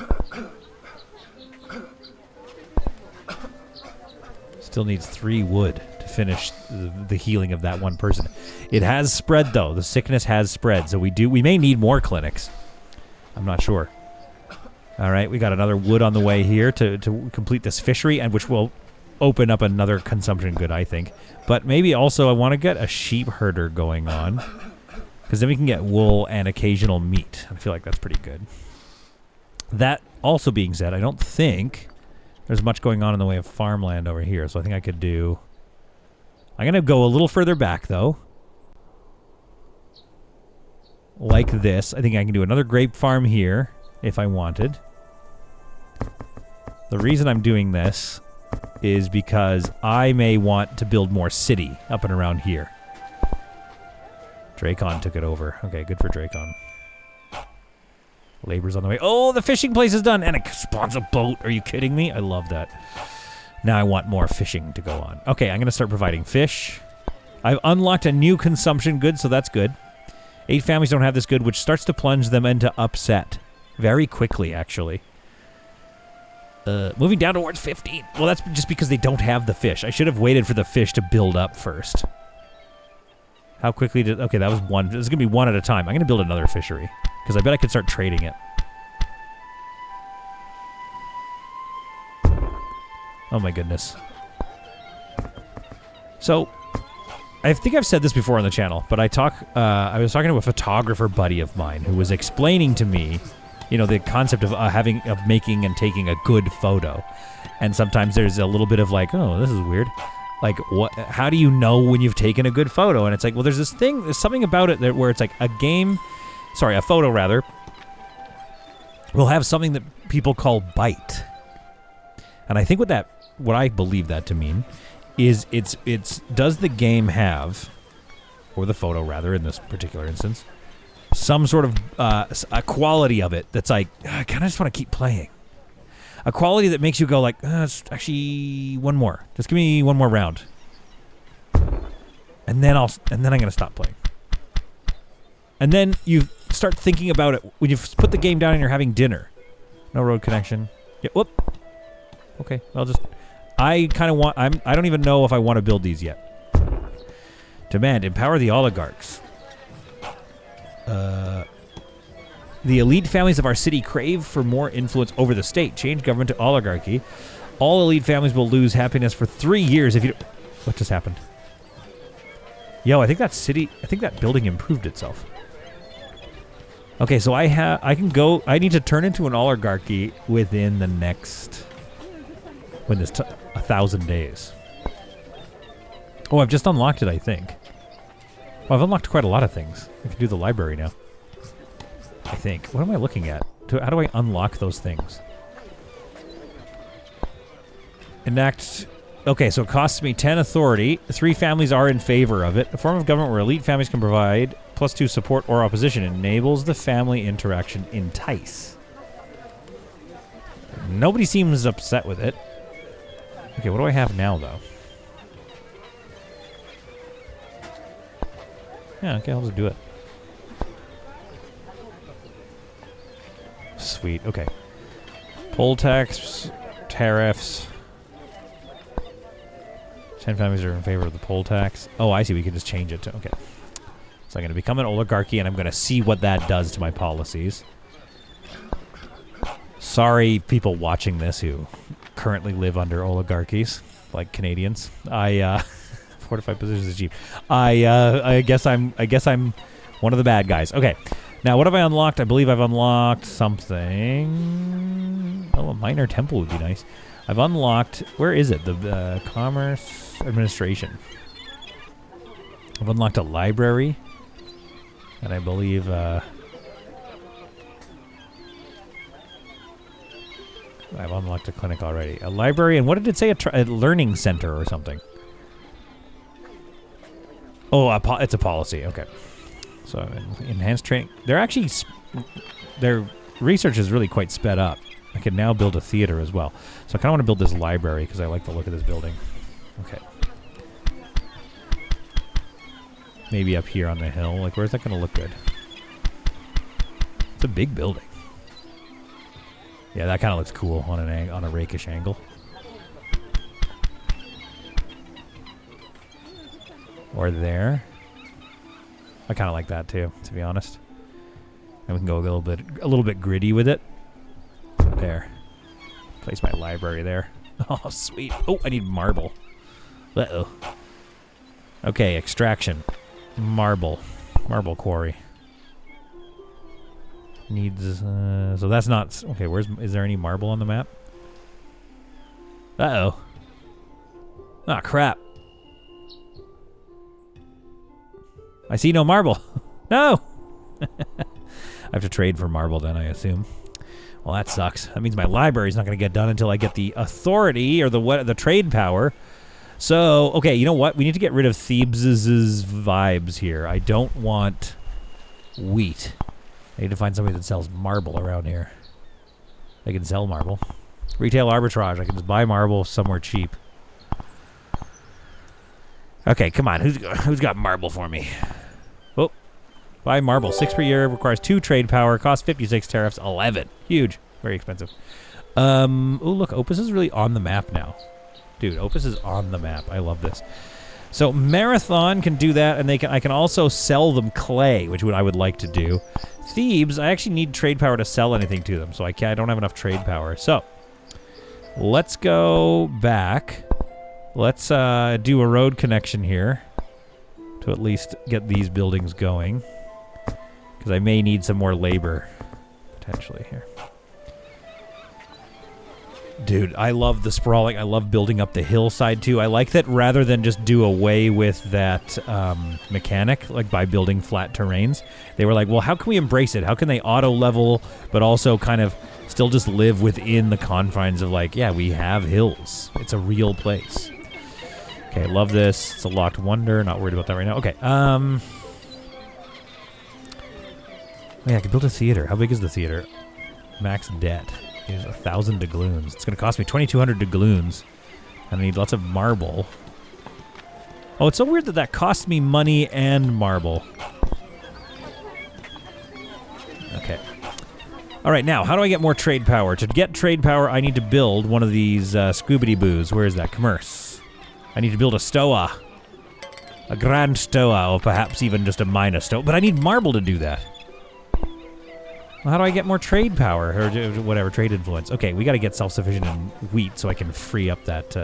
Still needs 3 wood to finish the healing of that 1 person. It has spread, though. The sickness has spread, so we may need more clinics. I'm not sure. All right, we got another wood on the way here to complete this fishery, and which will open up another consumption good, I think. But maybe also I want to get a sheep herder going on, because then we can get wool and occasional meat. I feel like that's pretty good. That also being said, I don't think there's much going on in the way of farmland over here, so I think I could do... I'm going to go a little further back, though. Like this. I think I can do another grape farm here, if I wanted. The reason I'm doing this is because I may want to build more city up and around here. Dracon took it over. Okay, good for Dracon. Labor's on the way. Oh, the fishing place is done, and it spawns a boat. Are you kidding me? I love that. Now I want more fishing to go on. Okay, I'm going to start providing fish. I've unlocked a new consumption good, so that's good. 8 families don't have this good, which starts to plunge them into upset very quickly, actually. Moving down towards 15. Well, that's just because they don't have the fish. I should have waited for the fish to build up first. How quickly did... Okay, that was 1. This is going to be 1 at a time. I'm going to build another fishery, because I bet I could start trading it. Oh my goodness. So, I think I've said this before on the channel, but I was talking to a photographer buddy of mine who was explaining to me, the concept of making and taking a good photo. And sometimes there's a little bit of like, oh, this is weird. Like, how do you know when you've taken a good photo? And it's like, well, there's something about it where it's like a photo rather, will have something that people call bite. And I think what I believe that to mean is does the game have, or the photo rather in this particular instance, some sort of a quality of it that's like, I kind of just want to keep playing. A quality that makes you go like, it's actually 1 more. Just give me 1 more round. And then I'm going to stop playing. And then you start thinking about it when you put the game down and you're having dinner. No road connection. Yeah, whoop. Okay, I don't even know if I want to build these yet. Demand, empower the oligarchs. The elite families of our city crave for more influence over the state. Change government to oligarchy. All elite families will lose happiness for 3 years if you... What just happened? Yo, I think that building improved itself. Okay, so I need to turn into an oligarchy within the next... When this 1,000 days. Oh, I've just unlocked it, I think. Well, I've unlocked quite a lot of things. I can do the library now. I think. What am I looking at? How do I unlock those things? Enact. Okay, so it costs me 10 authority. 3 families are in favor of it. A form of government where elite families can provide +2 support or opposition. Enables the family interaction entice. Nobody seems upset with it. Okay, what do I have now, though? Yeah, okay, I'll just do it. Sweet, okay. Poll tax, tariffs. 10 families are in favor of the poll tax. Oh, I see, we can just change it to, okay. So I'm going to become an oligarchy, and I'm going to see what that does to my policies. Sorry, people watching this who currently live under oligarchies, like Canadians. Fortified positions is cheap. I guess I'm one of the bad guys. Okay, now what have I unlocked? I believe I've unlocked something. Oh, a minor temple would be nice. I've unlocked. Where is it? The Commerce Administration. I've unlocked a library, and I believe. I've unlocked a clinic already. A library, and what did it say? A learning center or something. Oh, it's a policy. Okay. So, enhanced training. They're actually... their research is really quite sped up. I can now build a theater as well. So, I kind of want to build this library because I like the look of this building. Okay. Maybe up here on the hill. Like, where's that going to look good? It's a big building. Yeah, that kind of looks cool on a rakish angle. Or there. I kind of like that too, to be honest. And we can go a little bit gritty with it. There. Place my library there. Oh, sweet. Oh, I need marble. Uh-oh. Okay, extraction. Marble. Marble quarry. Needs, so that's not, okay, is there any marble on the map? Uh-oh. Ah, crap. I see no marble. No! I have to trade for marble then, I assume. Well, that sucks. That means my library's not going to get done until I get the authority or the trade power. So, okay, you know what? We need to get rid of Thebes' vibes here. I don't want wheat. I need to find somebody that sells marble around here. They can sell marble. Retail arbitrage. I can just buy marble somewhere cheap. Okay, come on. Who's got marble for me? Oh, buy marble. 6 per year. Requires 2 trade power. Costs 56 tariffs. 11. Huge. Very expensive. Oh, look. Opus is really on the map now. Dude, Opus is on the map. I love this. So Marathon can do that, and I can also sell them clay, which I would like to do. Thebes, I actually need trade power to sell anything to them, so I don't have enough trade power. So let's go back. Let's do a road connection here to at least get these buildings going, because I may need some more labor potentially here. Dude, I love the sprawling. I love building up the hillside, too. I like that rather than just do away with that mechanic, like by building flat terrains, they were like, well, how can we embrace it? How can they auto-level, but also kind of still just live within the confines of, like, yeah, we have hills. It's a real place. Okay, love this. It's a locked wonder. Not worried about that right now. Okay, oh, yeah, I can build a theater. How big is the theater? Max debt. Here's 1,000 doubloons. It's going to cost me 2,200 doubloons. And I need lots of marble. Oh, it's so weird that costs me money and marble. Okay. All right, now, how do I get more trade power? To get trade power, I need to build one of these Scoobity-Boos. Where is that? Commerce. I need to build a stoa. A grand stoa, or perhaps even just a minor stoa. But I need marble to do that. Well, how do I get more trade power, or whatever, trade influence? Okay, we got to get self-sufficient in wheat so I can free up that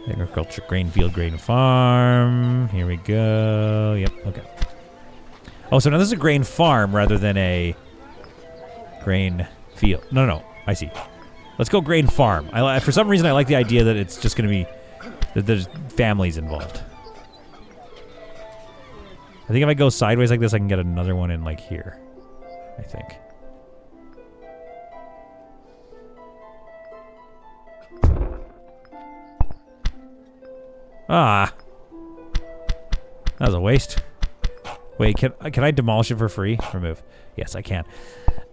agriculture, grain field, grain farm. Here we go. Yep, okay. Oh, so now this is a grain farm rather than a grain field. No, I see. Let's go grain farm. For some reason, I like the idea that it's just going to be, that there's families involved. I think if I go sideways like this, I can get another one in, like, here. I think. Ah. That was a waste. Wait, can I demolish it for free? Remove. Yes, I can.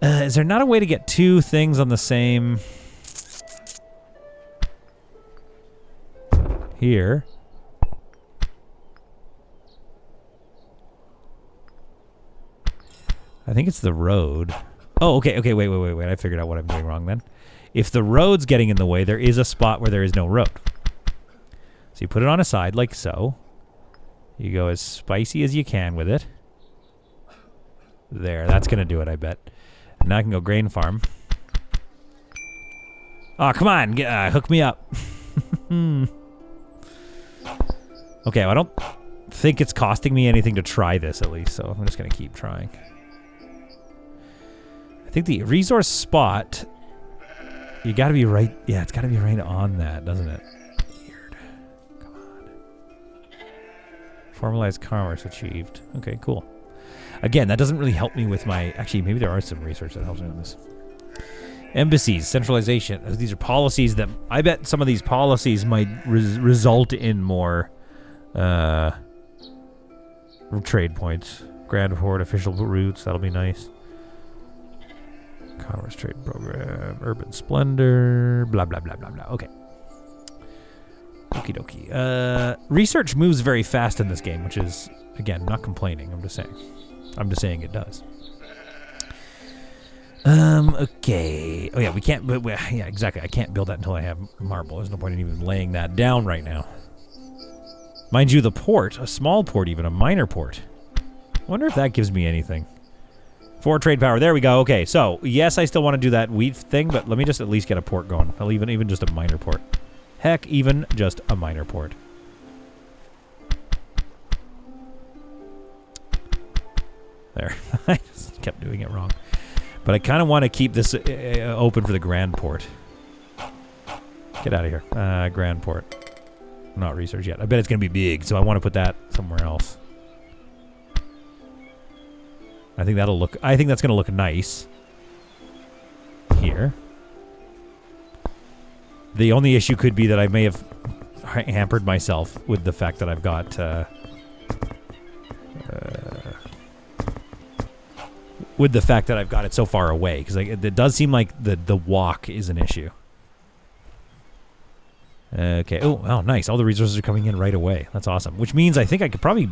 Is there not a way to get two things on the same... Here. I think it's the road. Oh, okay, wait. I figured out what I'm doing wrong then. If the road's getting in the way, there is a spot where there is no road. So you put it on a side like so. You go as spicy as you can with it. There, that's going to do it, I bet. Now I can go grain farm. Oh, come on, hook me up. Okay, well, I don't think it's costing me anything to try this, at least, so I'm just going to keep trying. I think the resource spot, you got to be right, yeah, it's got to be right on that, doesn't it? Weird. Come on. Formalized commerce achieved. Okay, cool. Again, that doesn't really help me with my, actually, maybe there are some research that helps me with this. Embassies, centralization. These are policies that, I bet some of these policies might result in more trade points. Grand Horde, official routes, that'll be nice. Commerce trade program, urban splendor, blah, blah, blah, blah, blah. Okay. Okie dokie. Research moves very fast in this game, which is, again, not complaining, I'm just saying. I'm just saying it does. Okay. Oh, yeah, we can't, yeah, exactly. I can't build that until I have marble. There's no point in even laying that down right now. Mind you, the port, a small port even, a minor port. I wonder if that gives me anything. 4 trade power. There we go. Okay, so, yes, I still want to do that wheat thing, but let me just at least get a port going. I'll even just a minor port. Heck, even just a minor port. There. I just kept doing it wrong. But I kind of want to keep this open for the Grand Port. Get out of here. Grand Port. Not research yet. I bet it's going to be big, so I want to put that somewhere else. I think that'll look... I think that's going to look nice. Here. The only issue could be that I may have hampered myself with the fact that I've got... with the fact that I've got it so far away, because it does seem like the walk is an issue. Okay. Oh, nice. All the resources are coming in right away. That's awesome. Which means I think I could probably...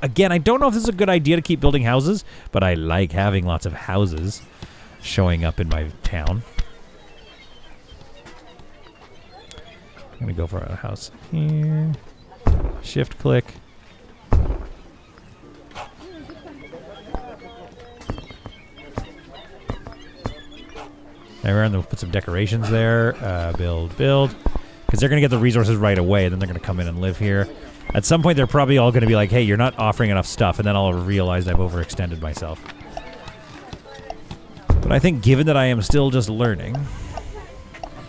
Again, I don't know if this is a good idea to keep building houses, but I like having lots of houses showing up in my town. I'm going to go for a house here. Shift click. There, we're going to put some decorations there. Build. Because they're going to get the resources right away, then they're going to come in and live here. At some point, they're probably all going to be like, hey, you're not offering enough stuff, and then I'll realize I've overextended myself. But I think given that I am still just learning,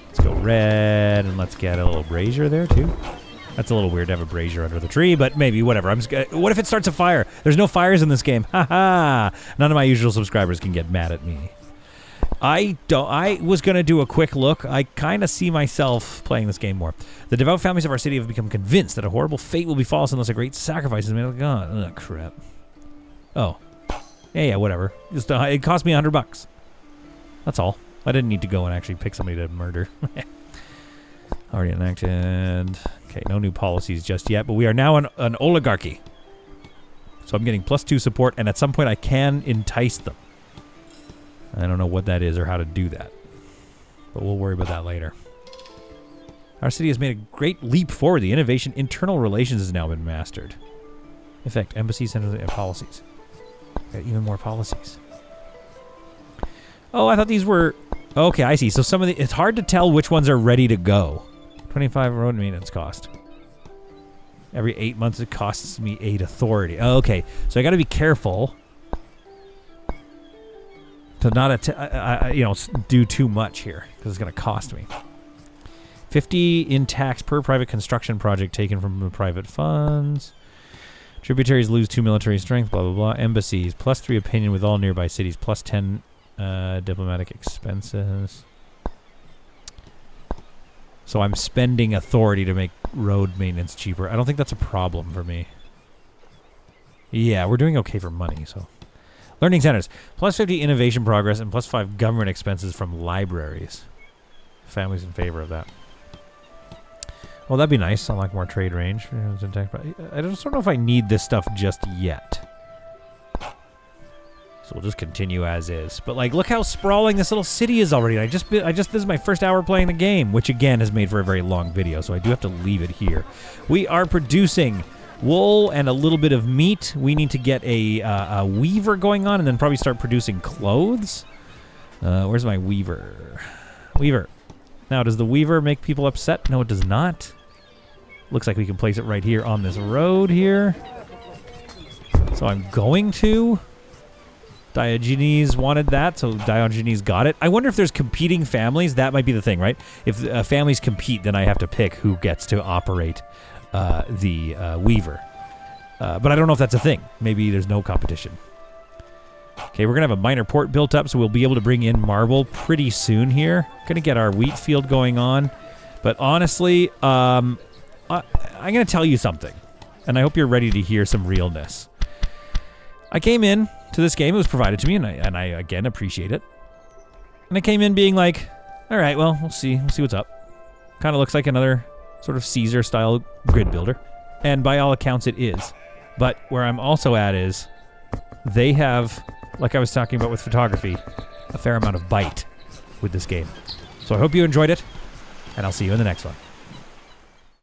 let's go red, and let's get a little brazier there, too. That's a little weird to have a brazier under the tree, but maybe, whatever. What if it starts a fire? There's no fires in this game. Ha ha! None of my usual subscribers can get mad at me. I was going to do a quick look. I kind of see myself playing this game more. The devout families of our city have become convinced that a horrible fate will befall us unless a great sacrifice is made. Oh, God. Oh, crap. Oh. Yeah, whatever. Just, it cost me $100. That's all. I didn't need to go and actually pick somebody to murder. Already enacted. Okay, no new policies just yet, but we are now an oligarchy. So I'm getting +2 support, and at some point I can entice them. I don't know what that is or how to do that. But we'll worry about that later. Our city has made a great leap forward. The innovation internal relations has now been mastered. Effect, embassy, centers, and policies. Got even more policies. Oh, I thought these were... Okay, I see. So some of the... It's hard to tell which ones are ready to go. 25 road maintenance cost. Every 8 months it costs me 8 authority. Oh, okay, so I got to be careful to not do too much here, because it's going to cost me. 50 in tax per private construction project taken from the private funds. Tributaries lose 2 military strength, blah, blah, blah. Embassies, +3 opinion with all nearby cities, +10 diplomatic expenses. So I'm spending authority to make road maintenance cheaper. I don't think that's a problem for me. Yeah, we're doing okay for money, so. Learning centers. Plus 50 innovation progress and plus 5 government expenses from libraries. Families in favor of that. Well, that'd be nice. Unlock more trade range. I just don't know if I need this stuff just yet. So we'll just continue as is. But like, look how sprawling this little city is already. This is my first hour playing the game, which again has made for a very long video, so I do have to leave it here. We are producing wool and a little bit of meat. We need to get a weaver going on and then probably start producing clothes. Where's my weaver? Weaver. Now, does the weaver make people upset? No, it does not. Looks like we can place it right here on this road here. So I'm going to. Diogenes wanted that, so Diogenes got it. I wonder if there's competing families. That might be the thing, right? If families compete, then I have to pick who gets to operate the weaver. But I don't know if that's a thing. Maybe there's no competition. Okay, we're going to have a minor port built up, so we'll be able to bring in marble pretty soon here. Going to get our wheat field going on. But honestly, I'm going to tell you something, and I hope you're ready to hear some realness. I came in to this game. It was provided to me, and I again appreciate it. And I came in being like, all right, well, we'll see what's up. Kind of looks like another sort of Caesar-style grid builder, and by all accounts, it is. But where I'm also at is they have, like I was talking about with photography, a fair amount of bite with this game. So I hope you enjoyed it, and I'll see you in the next one.